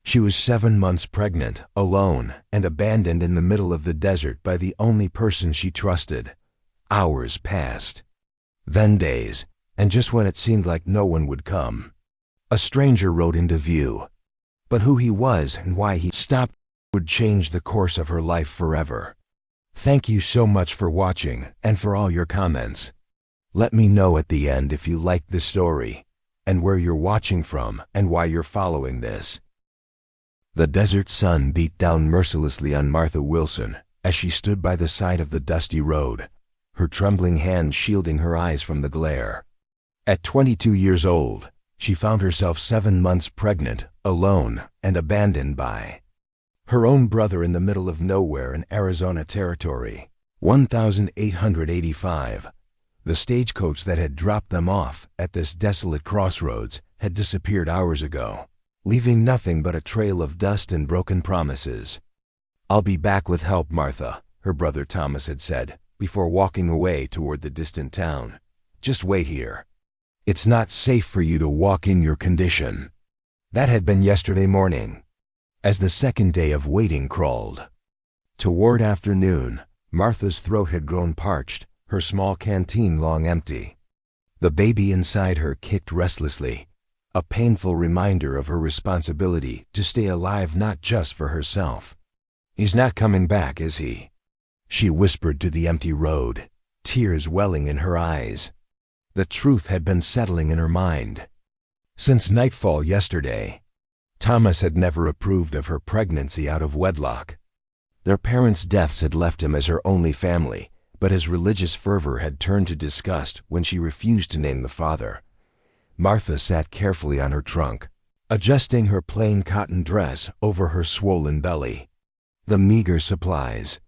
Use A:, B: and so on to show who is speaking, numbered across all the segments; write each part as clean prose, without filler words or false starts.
A: She was 7 months pregnant, alone, and abandoned in the middle of the desert by the only person she trusted. Hours passed. Then days, and just when it seemed like no one would come, a stranger rode into view. But who he was and why he stopped would change the course of her life forever. Thank you so much for watching and for all your comments. Let me know at the end if you liked the story, and where you're watching from and why you're following this. The desert sun beat down mercilessly on Martha Wilson as she stood by the side of the dusty road, her trembling hand shielding her eyes from the glare. At 22 years old, she found herself 7 months pregnant, alone, and abandoned by her own brother in the middle of nowhere in Arizona Territory. 1885. The stagecoach that had dropped them off at this desolate crossroads had disappeared hours ago, leaving nothing but a trail of dust and broken promises. "I'll be back with help, Martha," her brother Thomas had said, before walking away toward the distant town. "Just wait here. It's not safe for you to walk in your condition." That had been yesterday morning. As the second day of waiting crawled toward afternoon, Martha's throat had grown parched, her small canteen long empty. The baby inside her kicked restlessly, a painful reminder of her responsibility to stay alive not just for herself. "He's not coming back, is he?" she whispered to the empty road, tears welling in her eyes. The truth had been settling in her mind. Since nightfall yesterday, Thomas had never approved of her pregnancy out of wedlock. Their parents' deaths had left him as her only family, but his religious fervor had turned to disgust when she refused to name the father. Martha sat carefully on her trunk, adjusting her plain cotton dress over her swollen belly. The meager supplies.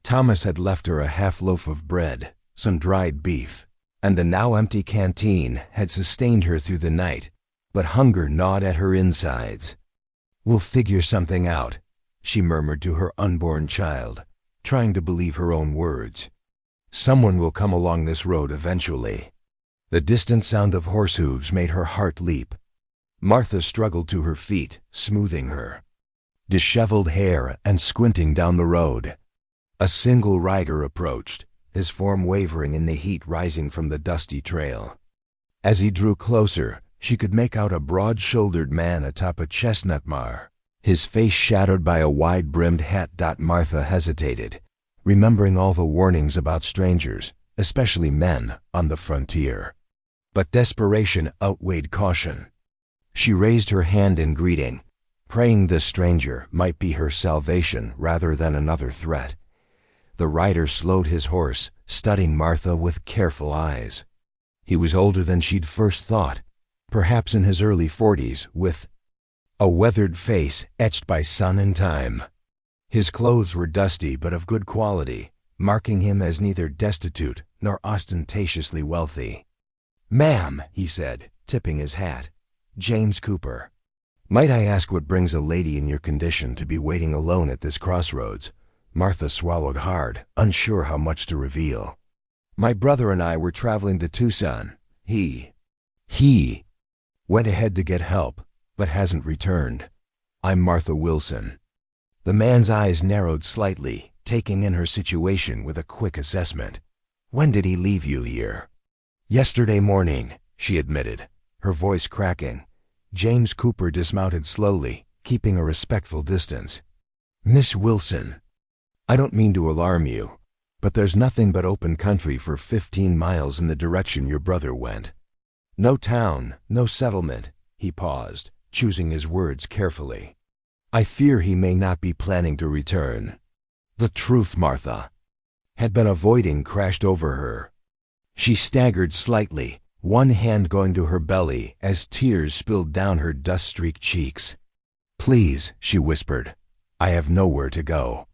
A: Thomas had left her a half loaf of bread, some dried beef, and the now empty canteen had sustained her through the night, but hunger gnawed at her insides. "We'll figure something out," she murmured to her unborn child, trying to believe her own words. "Someone will come along this road eventually." The distant sound of horse hooves made her heart leap. Martha struggled to her feet, smoothing her disheveled hair and squinting down the road. A single rider approached, his form wavering in the heat rising from the dusty trail. As he drew closer, she could make out a broad-shouldered man atop a chestnut mare, his face shadowed by a wide-brimmed hat. Martha hesitated, remembering all the warnings about strangers, especially men, on the frontier. But desperation outweighed caution. She raised her hand in greeting, praying this stranger might be her salvation rather than another threat. The rider slowed his horse, studying Martha with careful eyes. He was older than she'd first thought, perhaps in his early 40s, with a weathered face etched by sun and time. His clothes were dusty but of good quality, marking him as neither destitute nor ostentatiously wealthy. "Ma'am," he said, tipping his hat. "James Cooper. Might I ask what brings a lady in your condition to be waiting alone at this crossroads?" Martha swallowed hard, unsure how much to reveal. "My brother and I were traveling to Tucson. He went ahead to get help, but hasn't returned. I'm Martha Wilson." The man's eyes narrowed slightly, taking in her situation with a quick assessment. "When did he leave you here?" "Yesterday morning," she admitted, her voice cracking. James Cooper dismounted slowly, keeping a respectful distance. "Miss Wilson, I don't mean to alarm you, but there's nothing but open country for 15 miles in the direction your brother went. No town, no settlement." He paused, choosing his words carefully. "I fear he may not be planning to return." The truth Martha had been avoiding crashed over her. She staggered slightly, one hand going to her belly as tears spilled down her dust-streaked cheeks. "Please," she whispered, "I have nowhere to go."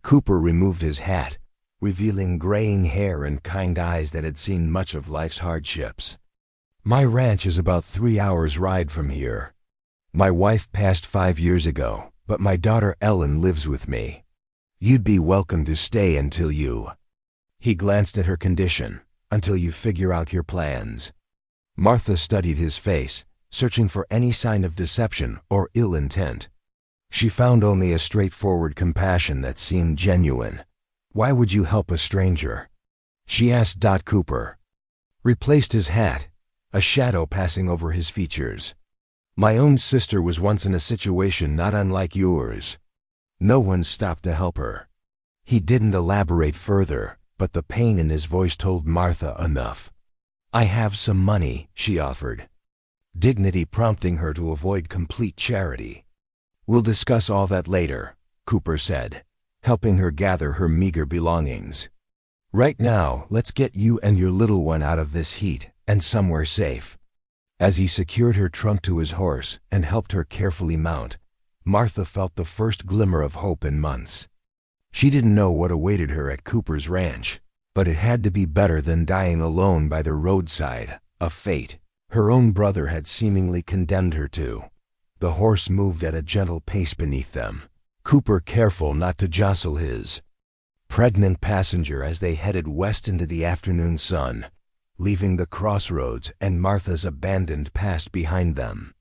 A: Cooper removed his hat, revealing graying hair and kind eyes that had seen much of life's hardships. "My ranch is about 3 hours' ride from here. My wife passed 5 years ago, but my daughter Ellen lives with me. You'd be welcome to stay until you—" He glanced at her condition, "until you figure out your plans." Martha studied his face, searching for any sign of deception or ill intent. She found only a straightforward compassion that seemed genuine. "Why would you help a stranger?" she asked. Cooper replaced his hat, a shadow passing over his features. "My own sister was once in a situation not unlike yours. No one stopped to help her." He didn't elaborate further, but the pain in his voice told Martha enough. "I have some money," she offered, dignity prompting her to avoid complete charity. "We'll discuss all that later," Cooper said, helping her gather her meager belongings. "Right now, let's get you and your little one out of this heat and somewhere safe." As he secured her trunk to his horse and helped her carefully mount, Martha felt the first glimmer of hope in months. She didn't know what awaited her at Cooper's ranch, but it had to be better than dying alone by the roadside, a fate her own brother had seemingly condemned her to. The horse moved at a gentle pace beneath them, Cooper careful not to jostle his pregnant passenger as they headed west into the afternoon sun, leaving the crossroads and Martha's abandoned past behind them.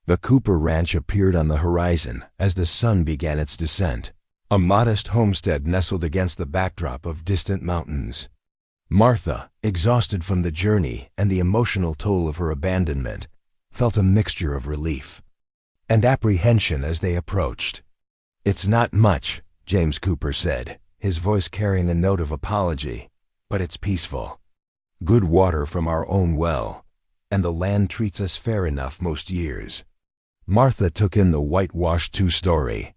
A: The Cooper ranch appeared on the horizon as the sun began its descent, a modest homestead nestled against the backdrop of distant mountains. Martha, exhausted from the journey and the emotional toll of her abandonment, felt a mixture of relief and apprehension as they approached. "It's not much," James Cooper said, his voice carrying a note of apology, "but it's peaceful. Good water from our own well, and the land treats us fair enough most years." Martha took in the whitewashed two-story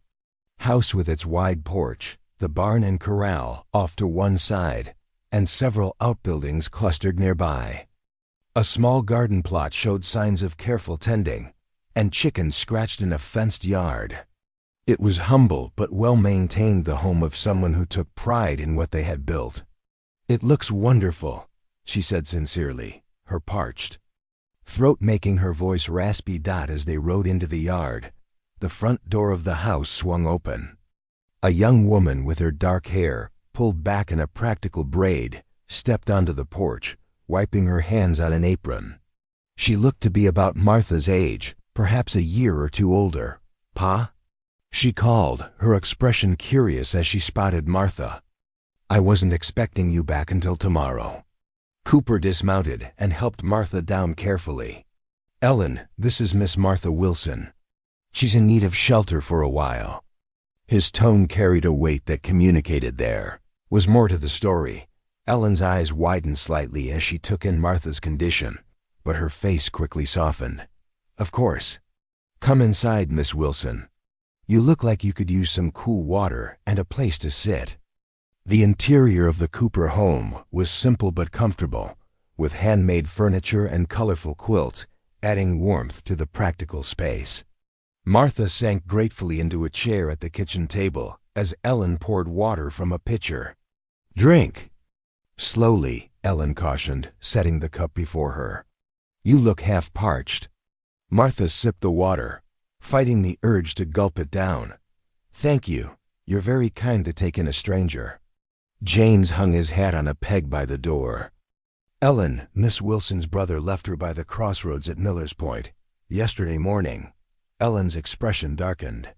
A: house with its wide porch, the barn and corral off to one side, and several outbuildings clustered nearby. A small garden plot showed signs of careful tending, and chickens scratched in a fenced yard. It was humble but well-maintained, the home of someone who took pride in what they had built. "It looks wonderful," she said sincerely, her parched throat making her voice raspy. As they rode into the yard, the front door of the house swung open. A young woman with her dark hair pulled back in a practical braid stepped onto the porch, wiping her hands on an apron. She looked to be about Martha's age, perhaps a year or two older. "Pa?" she called, her expression curious as she spotted Martha. "I wasn't expecting you back until tomorrow." Cooper dismounted and helped Martha down carefully. "Ellen, this is Miss Martha Wilson. She's in need of shelter for a while." His tone carried a weight that communicated there was more to the story. Ellen's eyes widened slightly as she took in Martha's condition, but her face quickly softened. "Of course. Come inside, Miss Wilson. You look like you could use some cool water and a place to sit." The interior of the Cooper home was simple but comfortable, with handmade furniture and colorful quilts adding warmth to the practical space. Martha sank gratefully into a chair at the kitchen table as Ellen poured water from a pitcher. "Drink." "Slowly," Ellen cautioned, setting the cup before her. "You look half parched." Martha sipped the water, fighting the urge to gulp it down. "Thank you. You're very kind to take in a stranger." James hung his hat on a peg by the door. "Ellen, Miss Wilson's brother left her by the crossroads at Miller's Point yesterday morning." Ellen's expression darkened.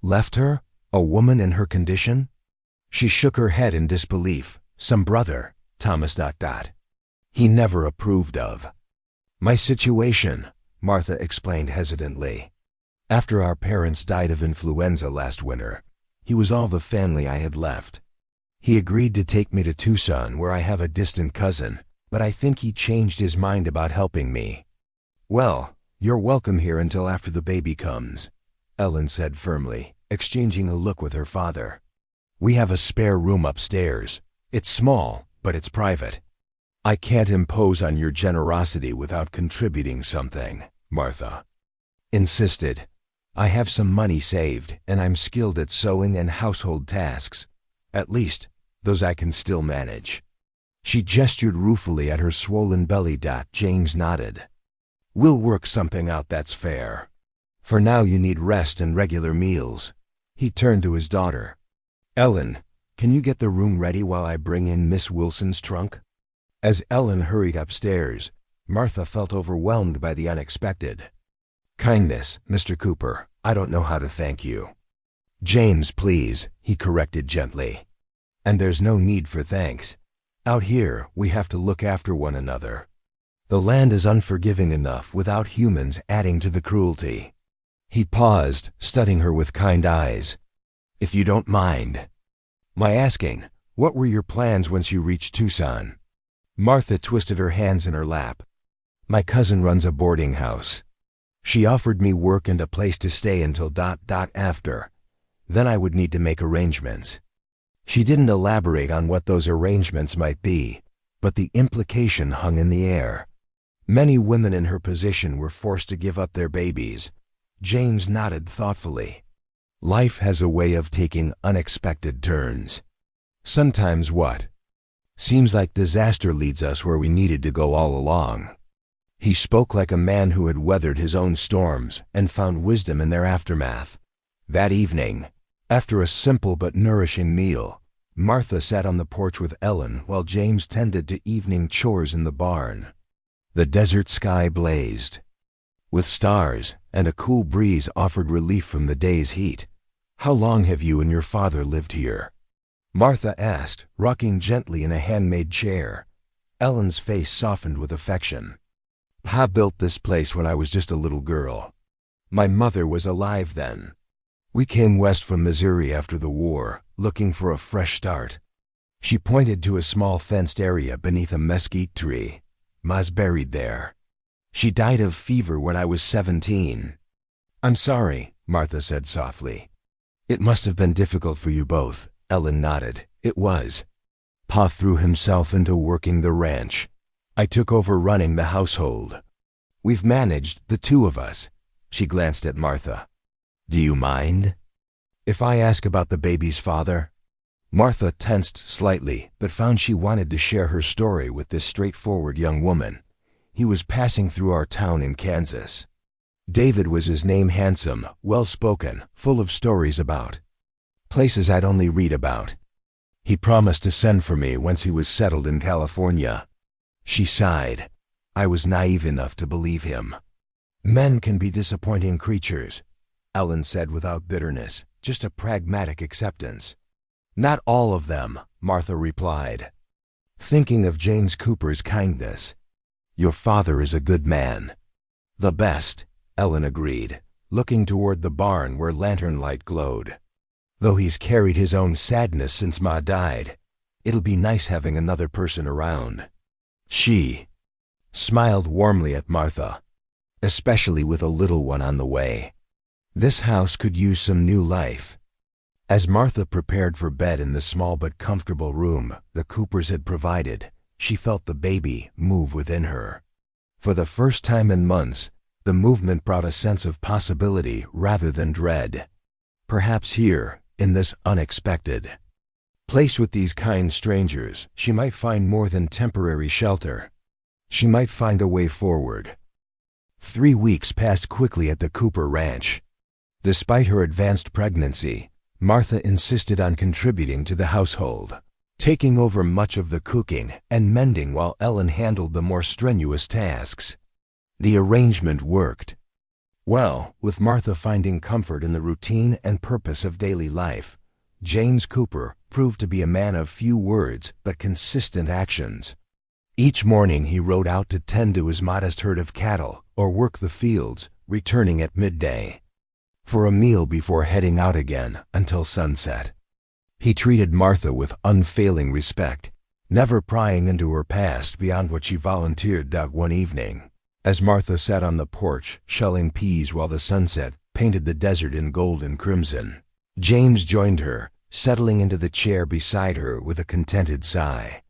A: "Left her? A woman in her condition?" She shook her head in disbelief. "Some brother, Thomas. He never approved of." "My situation," Martha explained hesitantly. "After our parents died of influenza last winter, he was all the family I had left. He agreed to take me to Tucson, where I have a distant cousin, but I think he changed his mind about helping me." "Well, you're welcome here until after the baby comes," Ellen said firmly, exchanging a look with her father. "We have a spare room upstairs. It's small, but it's private." "I can't impose on your generosity without contributing something," Martha insisted. "I have some money saved, and I'm skilled at sewing and household tasks. At least, those I can still manage." She gestured ruefully at her swollen belly. James nodded. "We'll work something out that's fair. For now you need rest and regular meals." He turned to his daughter. "Ellen, can you get the room ready while I bring in Miss Wilson's trunk?" As Ellen hurried upstairs, Martha felt overwhelmed by the unexpected. "Kindness, Mr. Cooper. I don't know how to thank you." "James, please," he corrected gently. "And there's no need for thanks. Out here, we have to look after one another. The land is unforgiving enough without humans adding to the cruelty." He paused, studying her with kind eyes. "If you don't mind my asking, what were your plans once you reached Tucson?" Martha twisted her hands in her lap. "My cousin runs a boarding house. She offered me work and a place to stay until ... after. Then I would need to make arrangements." She didn't elaborate on what those arrangements might be, but the implication hung in the air. Many women in her position were forced to give up their babies. James nodded thoughtfully. "Life has a way of taking unexpected turns. Sometimes what seems like disaster leads us where we needed to go all along." He spoke like a man who had weathered his own storms and found wisdom in their aftermath. That evening, after a simple but nourishing meal, Martha sat on the porch with Ellen while James tended to evening chores in the barn. The desert sky blazed with stars, and a cool breeze offered relief from the day's heat. "How long have you and your father lived here?" Martha asked, rocking gently in a handmade chair. Ellen's face softened with affection. "Pa built this place when I was just a little girl. My mother was alive then. We came west from Missouri after the war, looking for a fresh start." She pointed to a small fenced area beneath a mesquite tree. "Ma's buried there. She died of fever when I was 17. "I'm sorry," Martha said softly. "It must have been difficult for you both." Ellen nodded. "It was. Pa threw himself into working the ranch. I took over running the household. We've managed, the two of us." She glanced at Martha. "Do you mind if I ask about the baby's father?" Martha tensed slightly, but found she wanted to share her story with this straightforward young woman. "He was passing through our town in Kansas. David was his name, handsome, well-spoken, full of stories about places I'd only read about. He promised to send for me once he was settled in California." She sighed. "I was naive enough to believe him." "Men can be disappointing creatures," Ellen said without bitterness, just a pragmatic acceptance. "Not all of them," Martha replied, thinking of James Cooper's kindness. "Your father is a good man." "The best," Ellen agreed, looking toward the barn where lantern light glowed. "Though he's carried his own sadness since Ma died. It'll be nice having another person around." She smiled warmly at Martha, especially with a little one on the way. This house could use some new life. As Martha prepared for bed in the small but comfortable room the Coopers had provided, she felt the baby move within her. For the first time in months, the movement brought a sense of possibility rather than dread. Perhaps here, in this unexpected place with these kind strangers, she might find more than temporary shelter. She might find a way forward. 3 weeks passed quickly at the Cooper Ranch. Despite her advanced pregnancy, Martha insisted on contributing to the household, taking over much of the cooking and mending while Ellen handled the more strenuous tasks. The arrangement worked well, with Martha finding comfort in the routine and purpose of daily life. James Cooper proved to be a man of few words but consistent actions. Each morning he rode out to tend to his modest herd of cattle or work the fields, returning at midday for a meal before heading out again until sunset. He treated Martha with unfailing respect, never prying into her past beyond what she volunteered that one evening. As Martha sat on the porch, shelling peas while the sunset painted the desert in gold and crimson, James joined her, settling into the chair beside her with a contented sigh.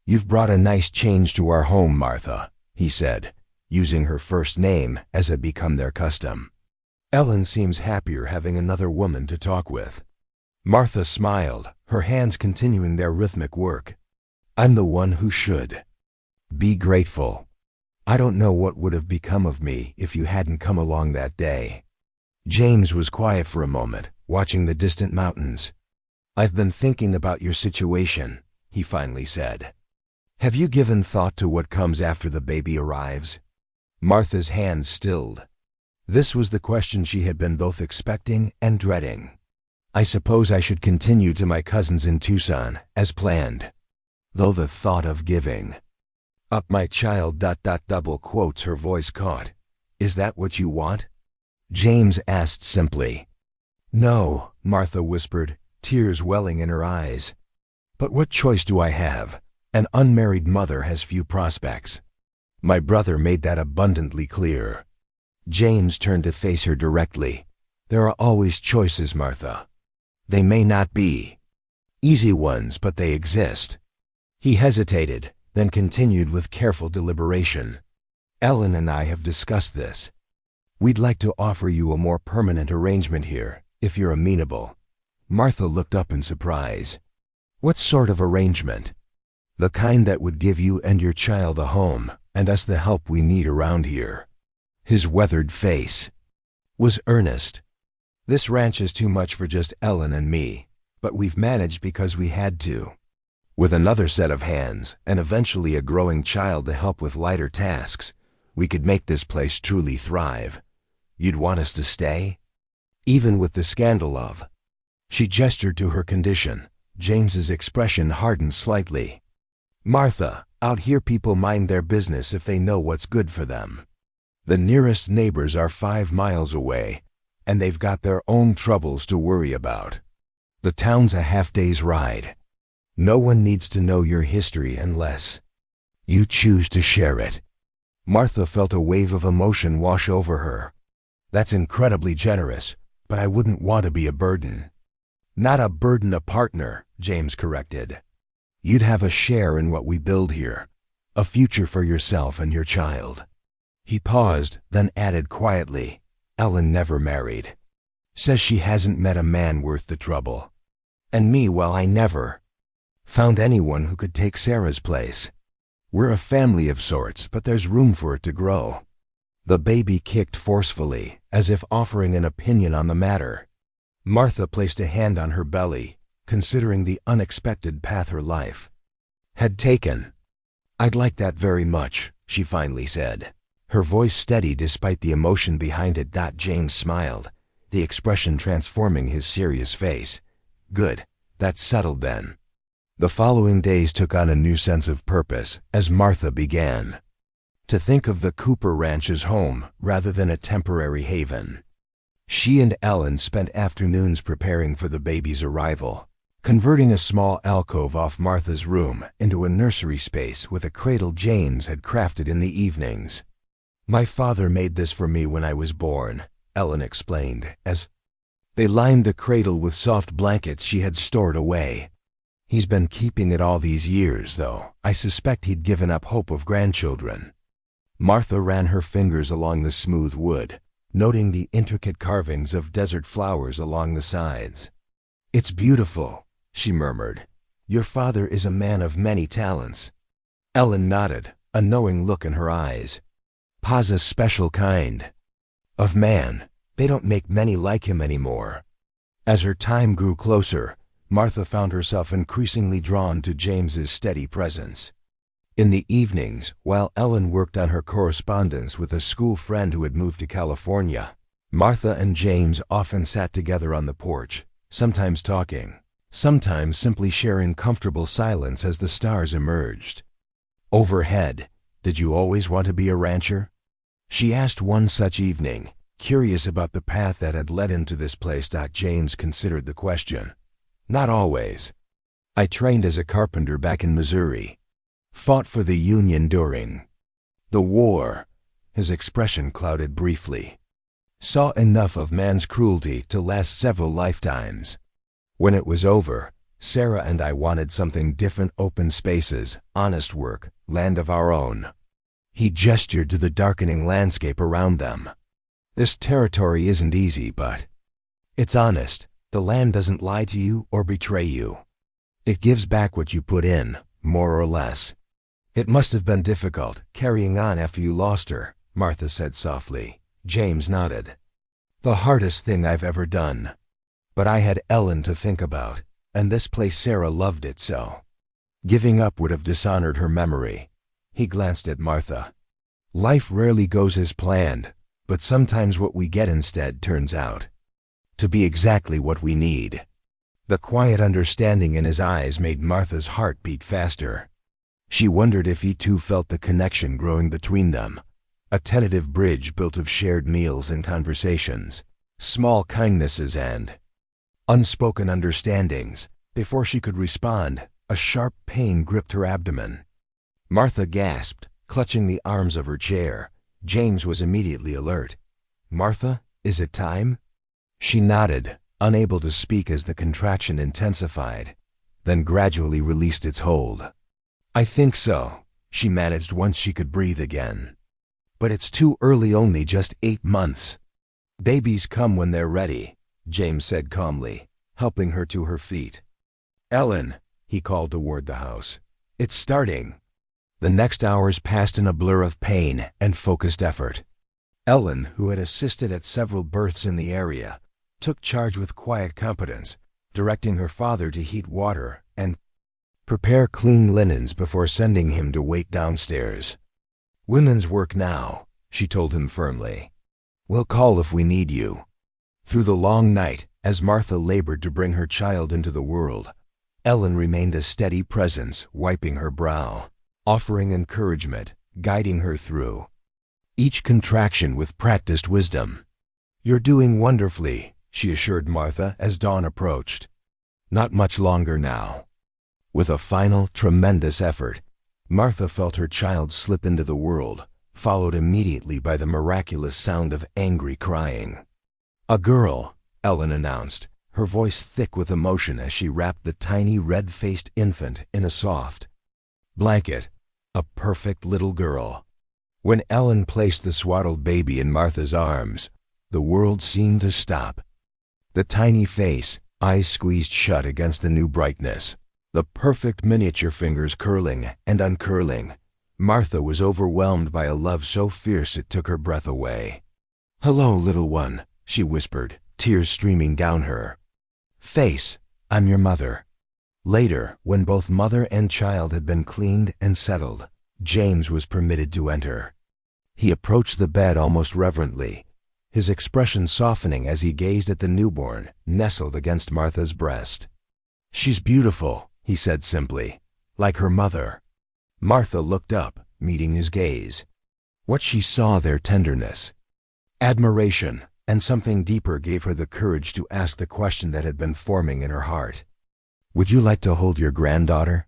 A: "You've brought a nice change to our home, Martha," he said, using her first name as had become their custom. "Ellen seems happier having another woman to talk with." Martha smiled, her hands continuing their rhythmic work. "I'm the one who should be grateful. I don't know what would have become of me if you hadn't come along that day." James was quiet for a moment, watching the distant mountains. "I've been thinking about your situation," he finally said. "Have you given thought to what comes after the baby arrives?" Martha's hands stilled. This was the question she had been both expecting and dreading. I suppose I should continue to my cousins in Tucson, as planned. Though the thought of giving up my child ... double quotes her voice caught. Is that what you want? James asked simply. No, Martha whispered, tears welling in her eyes. But what choice do I have? An unmarried mother has few prospects. My brother made that abundantly clear. James turned to face her directly. There are always choices, Martha. They may not be easy ones, but they exist. He hesitated, then continued with careful deliberation. Ellen and I have discussed this. We'd like to offer you a more permanent arrangement here, if you're amenable. Martha looked up in surprise. What sort of arrangement? The kind that would give you and your child a home, and us the help we need around here. His weathered face was earnest. This ranch is too much for just Ellen and me, but we've managed because we had to. With another set of hands, and eventually a growing child to help with lighter tasks, we could make this place truly thrive. You'd want us to stay? Even with the scandal of... She gestured to her condition. James's expression hardened slightly. Martha, out here people mind their business if they know what's good for them. The nearest neighbors are 5 miles away, and they've got their own troubles to worry about. The town's a half-day's ride. No one needs to know your history unless you choose to share it. Martha felt a wave of emotion wash over her. That's incredibly generous, but I wouldn't want to be a burden. Not a burden, a partner, James corrected. You'd have a share in what we build here, a future for yourself and your child. He paused, then added quietly, Ellen never married. Says she hasn't met a man worth the trouble. And me, well, I never found anyone who could take Sarah's place. We're a family of sorts, but there's room for it to grow. The baby kicked forcefully, as if offering an opinion on the matter. Martha placed a hand on her belly, considering the unexpected path her life had taken. I'd like that very much, she finally said. Her voice steady despite the emotion behind it. James smiled, the expression transforming his serious face. Good, that's settled then. The following days took on a new sense of purpose as Martha began to think of the Cooper Ranch as home rather than a temporary haven. She and Ellen spent afternoons preparing for the baby's arrival, converting a small alcove off Martha's room into a nursery space with a cradle James had crafted in the evenings. My father made this for me when I was born, Ellen explained, as they lined the cradle with soft blankets she had stored away. He's been keeping it all these years, though. I suspect he'd given up hope of grandchildren. Martha ran her fingers along the smooth wood, noting the intricate carvings of desert flowers along the sides. It's beautiful, she murmured. Your father is a man of many talents. Ellen nodded, a knowing look in her eyes. Pa's a special kind of man. They don't make many like him anymore. As her time grew closer, Martha found herself increasingly drawn to James's steady presence. In the evenings, while Ellen worked on her correspondence with a school friend who had moved to California, Martha and James often sat together on the porch, sometimes talking, sometimes simply sharing comfortable silence as the stars emerged. Overhead, did you always want to be a rancher? She asked one such evening, curious about the path that had led into this place. James considered the question. Not always. I trained as a carpenter back in Missouri. Fought for the Union during the war. His expression clouded briefly. Saw enough of man's cruelty to last several lifetimes. When it was over, Sarah and I wanted something different: open spaces, honest work, land of our own. He gestured to the darkening landscape around them. This territory isn't easy, but it's honest. The land doesn't lie to you or betray you. It gives back what you put in, more or less. It must have been difficult, carrying on after you lost her, Martha said softly. James nodded. The hardest thing I've ever done. But I had Ellen to think about, and this place Sarah loved it so. Giving up would have dishonored her memory. He glanced at Martha. Life rarely goes as planned, But sometimes what we get instead turns out to be exactly what we need. The quiet understanding in his eyes made Martha's heart beat faster. She wondered if he too felt the connection growing between them, a tentative bridge built of shared meals and conversations, small kindnesses and unspoken understandings. Before she could respond, a sharp pain gripped her abdomen. Martha gasped, clutching the arms of her chair. James was immediately alert. "Martha, is it time?" She nodded, unable to speak as the contraction intensified, then gradually released its hold. "I think so," she managed once she could breathe again. "But it's too early, only just 8 months." "Babies come when they're ready," James said calmly, helping her to her feet. "Ellen," he called toward the house. "It's starting." The next hours passed in a blur of pain and focused effort. Ellen, who had assisted at several births in the area, took charge with quiet competence, directing her father to heat water and prepare clean linens before sending him to wait downstairs. "Women's work now," she told him firmly. "We'll call if we need you." Through the long night, as Martha labored to bring her child into the world, Ellen remained a steady presence, wiping her brow, offering encouragement, guiding her through each contraction with practiced wisdom. "You're doing wonderfully," she assured Martha as dawn approached. Not much longer now. With a final, tremendous effort, Martha felt her child slip into the world, followed immediately by the miraculous sound of angry crying. "A girl," Ellen announced, her voice thick with emotion as she wrapped the tiny red-faced infant in a soft blanket. A perfect little girl. When Ellen placed the swaddled baby in Martha's arms, the world seemed to stop. The tiny face, eyes squeezed shut against the new brightness, the perfect miniature fingers curling and uncurling. Martha was overwhelmed by a love so fierce it took her breath away. "Hello, little one," she whispered, tears streaming down her face. "I'm your mother." Later, when both mother and child had been cleaned and settled, James was permitted to enter. He approached the bed almost reverently, his expression softening as he gazed at the newborn nestled against Martha's breast. "She's beautiful," he said simply, "like her mother." Martha looked up, meeting his gaze. What she saw there, tenderness, admiration, and something deeper, gave her the courage to ask the question that had been forming in her heart. "Would you like to hold your granddaughter?"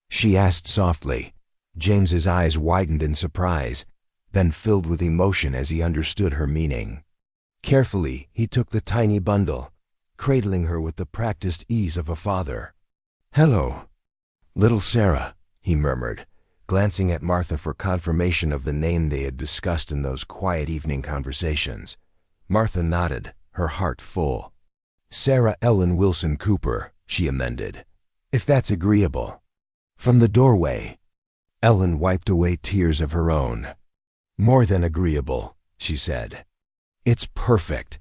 A: she asked softly. James's eyes widened in surprise, then filled with emotion as he understood her meaning. Carefully, he took the tiny bundle, cradling her with the practiced ease of a father. "Hello, little Sarah," he murmured, glancing at Martha for confirmation of the name they had discussed in those quiet evening conversations. Martha nodded, her heart full. "Sarah Ellen Wilson Cooper," she amended, "if that's agreeable." From the doorway, Ellen wiped away tears of her own. "More than agreeable," she said. "It's perfect."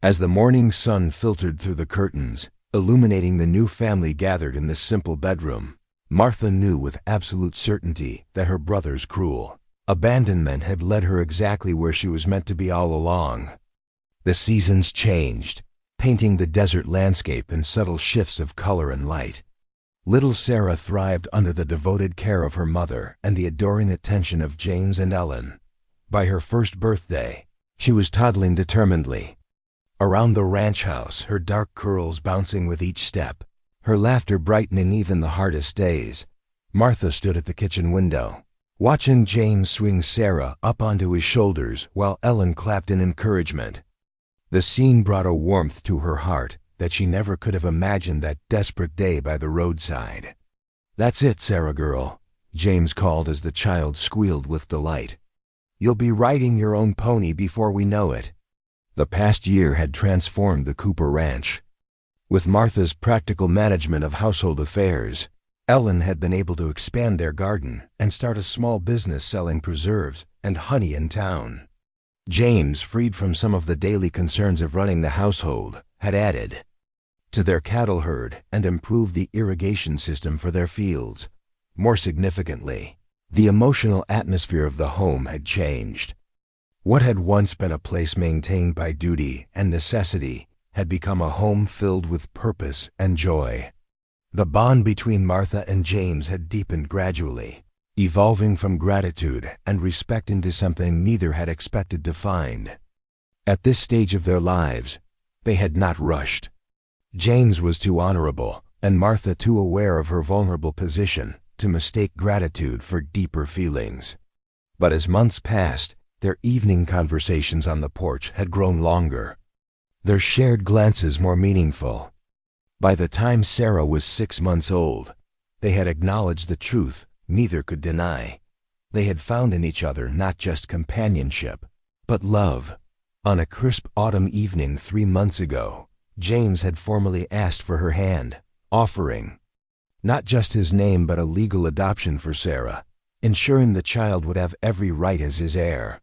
A: As the morning sun filtered through the curtains, illuminating the new family gathered in this simple bedroom, Martha knew with absolute certainty that her brother's cruel abandonment had led her exactly where she was meant to be all along. The seasons changed, painting the desert landscape in subtle shifts of color and light. Little Sarah thrived under the devoted care of her mother and the adoring attention of James and Ellen. By her first birthday, she was toddling determinedly around the ranch house, her dark curls bouncing with each step, her laughter brightening even the hardest days. Martha stood at the kitchen window, watching James swing Sarah up onto his shoulders while Ellen clapped in encouragement. The scene brought a warmth to her heart that she never could have imagined that desperate day by the roadside. "That's it, Sarah girl," James called as the child squealed with delight. "You'll be riding your own pony before we know it." The past year had transformed the Cooper Ranch. With Martha's practical management of household affairs, Ellen had been able to expand their garden and start a small business selling preserves and honey in town. James, freed from some of the daily concerns of running the household, had added to their cattle herd and improved the irrigation system for their fields. More significantly, the emotional atmosphere of the home had changed. What had once been a place maintained by duty and necessity had become a home filled with purpose and joy. The bond between Martha and James had deepened gradually, evolving from gratitude and respect into something neither had expected to find. At this stage of their lives, they had not rushed. James was too honorable, and Martha too aware of her vulnerable position to mistake gratitude for deeper feelings. But as months passed, their evening conversations on the porch had grown longer, their shared glances more meaningful. By the time Sarah was 6 months old, they had acknowledged the truth neither could deny. They had found in each other not just companionship, but love. On a crisp autumn evening 3 months ago, James had formally asked for her hand, offering not just his name but a legal adoption for Sarah, ensuring the child would have every right as his heir.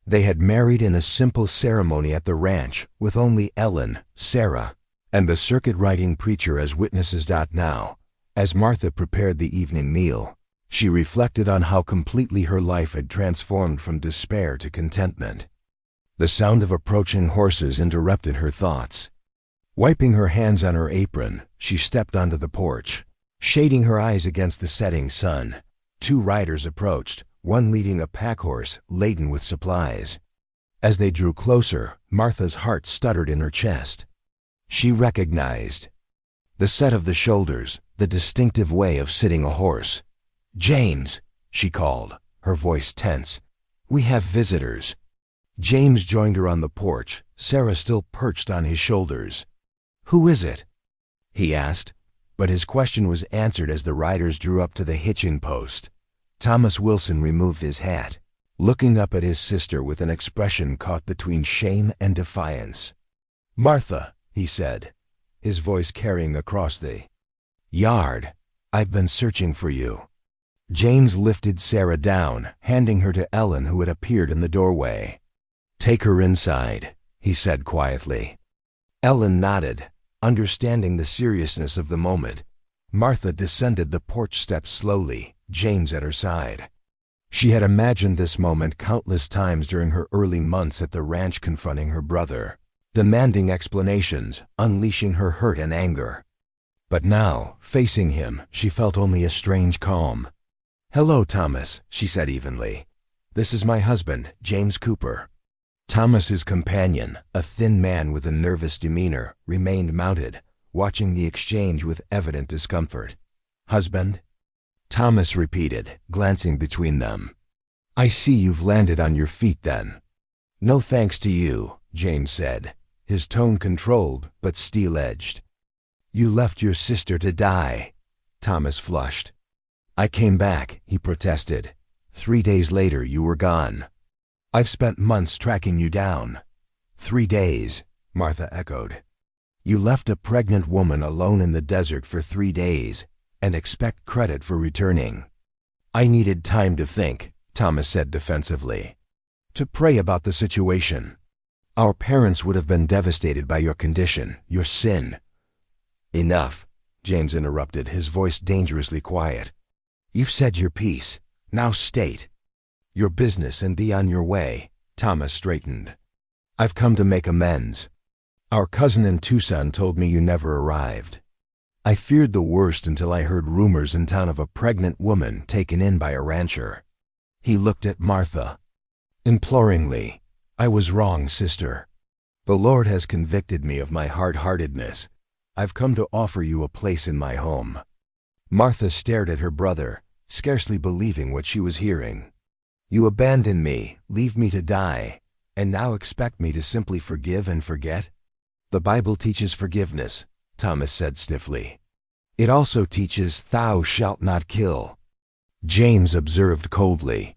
A: They had married in a simple ceremony at the ranch with only Ellen, Sarah, and the circuit-riding preacher as witnesses. Now, as Martha prepared the evening meal, she reflected on how completely her life had transformed from despair to contentment. The sound of approaching horses interrupted her thoughts. Wiping her hands on her apron, she stepped onto the porch. Shading her eyes against the setting sun, 2 riders approached, one leading a pack-horse laden with supplies. As they drew closer, Martha's heart stuttered in her chest. She recognized the set of the shoulders, the distinctive way of sitting a horse. "James," she called, her voice tense. "We have visitors." James joined her on the porch, Sarah still perched on his shoulders. "Who is it?" he asked, but his question was answered as the riders drew up to the hitching post. Thomas Wilson removed his hat, looking up at his sister with an expression caught between shame and defiance. "Martha," he said, his voice carrying across the yard, "I've been searching for you." James lifted Sarah down, handing her to Ellen, who had appeared in the doorway. "Take her inside," he said quietly. Ellen nodded, understanding the seriousness of the moment. Martha descended the porch steps slowly, James at her side. She had imagined this moment countless times during her early months at the ranch, confronting her brother, demanding explanations, unleashing her hurt and anger. But now, facing him, she felt only a strange calm. "Hello, Thomas," she said evenly. "This is my husband, James Cooper." Thomas's companion, a thin man with a nervous demeanor, remained mounted, watching the exchange with evident discomfort. "Husband?" Thomas repeated, glancing between them. "I see you've landed on your feet then." "No thanks to you," James said, his tone controlled but steel-edged. "You left your sister to die." Thomas flushed. "I came back," he protested. 3 days later you were gone. I've spent months tracking you down." 3 days, Martha echoed. "You left a pregnant woman alone in the desert for 3 days and expect credit for returning." "I needed time to think," Thomas said defensively. "To pray about the situation. Our parents would have been devastated by your condition, your sin." "Enough," James interrupted, his voice dangerously quiet. "You've said your piece. Now state your business and be on your way." Thomas straightened. "I've come to make amends. Our cousin in Tucson told me you never arrived. I feared the worst until I heard rumors in town of a pregnant woman taken in by a rancher." He looked at Martha imploringly. "I was wrong, sister. The Lord has convicted me of my hard-heartedness. I've come to offer you a place in my home." Martha stared at her brother, scarcely believing what she was hearing. "You abandon me, leave me to die, and now expect me to simply forgive and forget?" "The Bible teaches forgiveness," Thomas said stiffly. "It also teaches thou shalt not kill." James observed coldly.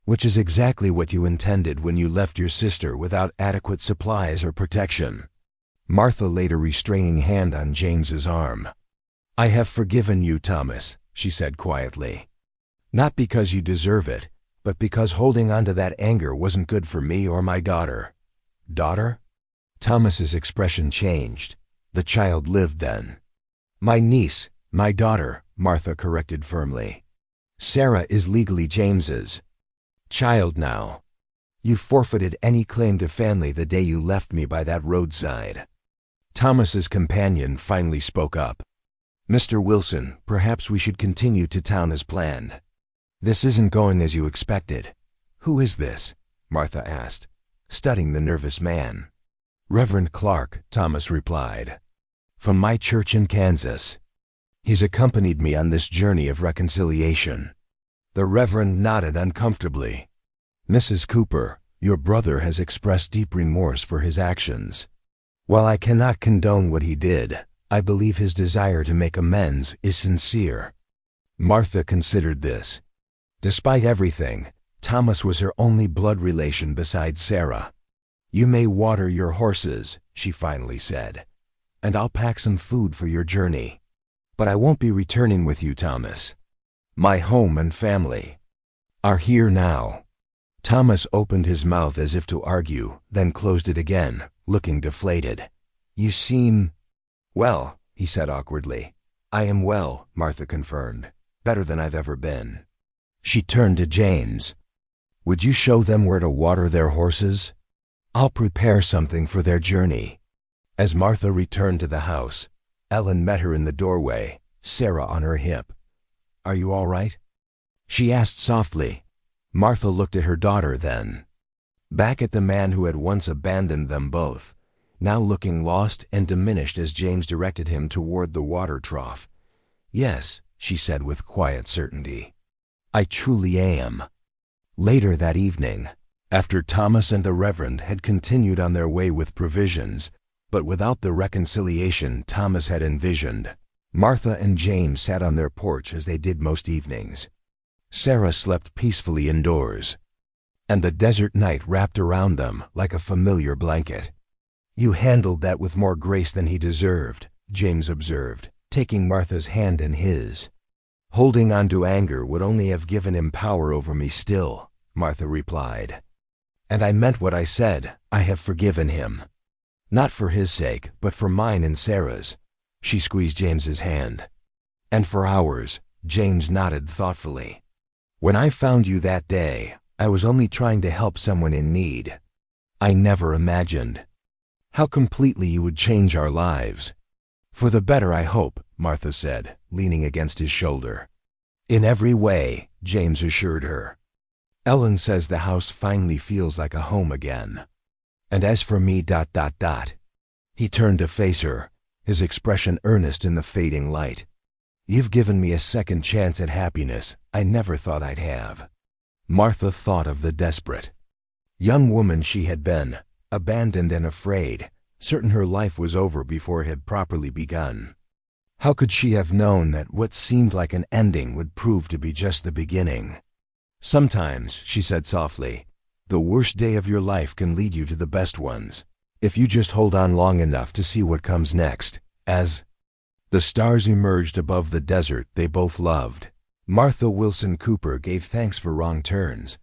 A: "Which is exactly what you intended when you left your sister without adequate supplies or protection." Martha laid a restraining hand on James's arm. "I have forgiven you, Thomas," she said quietly. "Not because you deserve it, but because holding on to that anger wasn't good for me or my daughter." "Daughter?" Thomas's expression changed. "The child lived then." "My niece, my daughter," Martha corrected firmly. "Sarah is legally James's child now." You forfeited any claim to family the day you left me by that roadside. Thomas's companion finally spoke up. Mr. Wilson, perhaps we should continue to town as planned. This isn't going as you expected. Who is this? Martha asked, studying the nervous man. Reverend Clark, Thomas replied. From my church in Kansas. He's accompanied me on this journey of reconciliation. The Reverend nodded uncomfortably. Mrs. Cooper, your brother has expressed deep remorse for his actions. While I cannot condone what he did, I believe his desire to make amends is sincere. Martha considered this. Despite everything, Thomas was her only blood relation besides Sarah. You may water your horses, she finally said, and I'll pack some food for your journey. But I won't be returning with you, Thomas. My home and family are here now. Thomas opened his mouth as if to argue, then closed it again, looking deflated. You seem... Well, he said awkwardly. I am well, Martha confirmed. Better than I've ever been. She turned to James. Would you show them where to water their horses? I'll prepare something for their journey. As Martha returned to the house, Ellen met her in the doorway, Sarah on her hip. Are you all right? She asked softly. Martha looked at her daughter then. Back at the man who had once abandoned them both, now looking lost and diminished as James directed him toward the water trough. Yes, she said with quiet certainty. I truly am. Later that evening, after Thomas and the Reverend had continued on their way with provisions, but without the reconciliation Thomas had envisioned, Martha and James sat on their porch as they did most evenings. Sarah slept peacefully indoors, and the desert night wrapped around them like a familiar blanket. You handled that with more grace than he deserved, James observed, taking Martha's hand in his. Holding on to anger would only have given him power over me still, Martha replied. And I meant what I said. I have forgiven him. Not for his sake, but for mine and Sarah's. She squeezed James's hand. And for ours, James nodded thoughtfully. When I found you that day, I was only trying to help someone in need. I never imagined how completely you would change our lives. For the better, I hope, Martha said, leaning against his shoulder. In every way, James assured her. Ellen says the house finally feels like a home again. And as for me... He turned to face her, his expression earnest in the fading light. You've given me a second chance at happiness I never thought I'd have. Martha thought of the desperate young woman she had been, abandoned and afraid, certain her life was over before it had properly begun. How could she have known that what seemed like an ending would prove to be just the beginning? Sometimes, she said softly, the worst day of your life can lead you to the best ones, if you just hold on long enough to see what comes next. As the stars emerged above the desert they both loved, Martha Wilson Cooper gave thanks for wrong turns,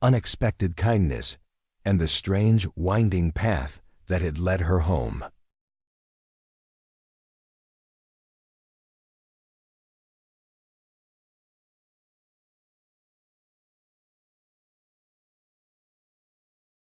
A: unexpected kindness, and the strange, winding path that had led her home.